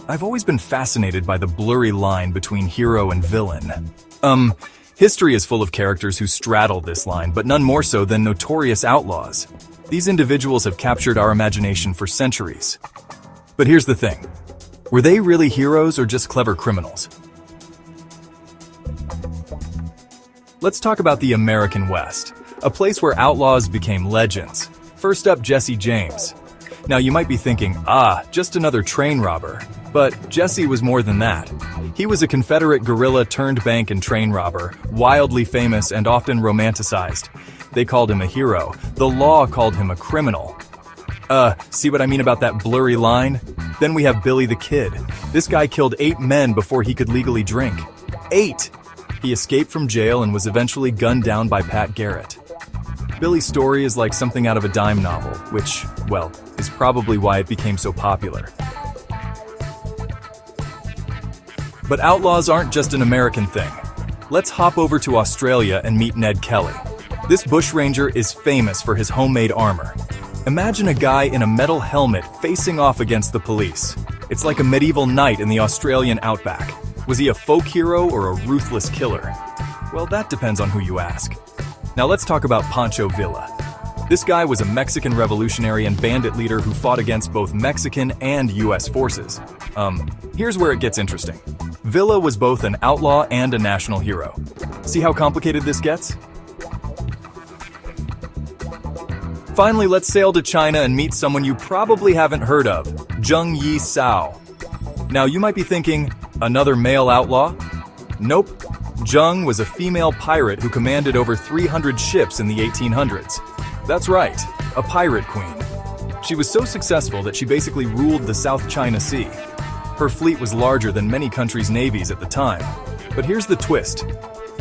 I've always been fascinated by the blurry line between hero and villain. History is full of characters who straddle this line, but none more so than notorious outlaws. These individuals have captured our imagination for centuries. But here's the thing. Were they really heroes or just clever criminals? Let's talk about the American West, a place where outlaws became legends. First up, Jesse James. Now you might be thinking, just another train robber. But Jesse was more than that. He was a Confederate guerrilla turned bank and train robber, wildly famous and often romanticized. They called him a hero. The law called him a criminal. See what I mean about that blurry line? Then we have Billy the Kid. This guy killed 8 men before he could legally drink. 8! He escaped from jail and was eventually gunned down by Pat Garrett. Billy's story is like something out of a dime novel, which, well, is probably why it became so popular. But outlaws aren't just an American thing. Let's hop over to Australia and meet Ned Kelly. This bushranger is famous for his homemade armor. Imagine a guy in a metal helmet facing off against the police. It's like a medieval knight in the Australian outback. Was he a folk hero or a ruthless killer? Well, that depends on who you ask. Now let's talk about Pancho Villa. This guy was a Mexican revolutionary and bandit leader who fought against both Mexican and US forces. Here's where it gets interesting. Villa was both an outlaw and a national hero. See how complicated this gets? Finally, let's sail to China and meet someone you probably haven't heard of, Zheng Yi Sao. Now you might be thinking, another male outlaw? Nope. Zheng was a female pirate who commanded over 300 ships in the 1800s. That's right, a pirate queen. She was so successful that she basically ruled the South China Sea. Her fleet was larger than many countries' navies at the time. But here's the twist.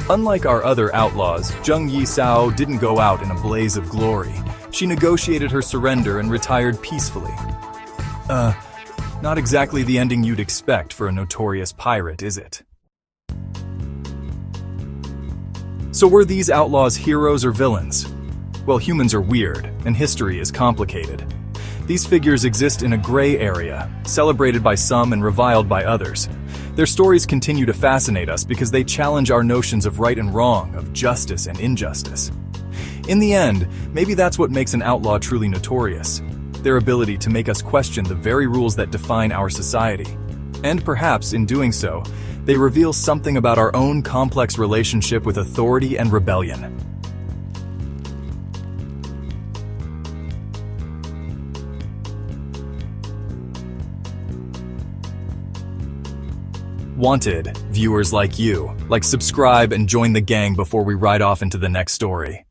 Unlike our other outlaws, Jung Yi Sao didn't go out in a blaze of glory. She negotiated her surrender and retired peacefully. Not exactly the ending you'd expect for a notorious pirate, is it? So were these outlaws heroes or villains? Well, humans are weird, and history is complicated. These figures exist in a gray area, celebrated by some and reviled by others. Their stories continue to fascinate us because they challenge our notions of right and wrong, of justice and injustice. In the end, maybe that's what makes an outlaw truly notorious. Their ability to make us question the very rules that define our society. And perhaps, in doing so, they reveal something about our own complex relationship with authority and rebellion. Wanted, viewers like you, subscribe and join the gang before we ride off into the next story.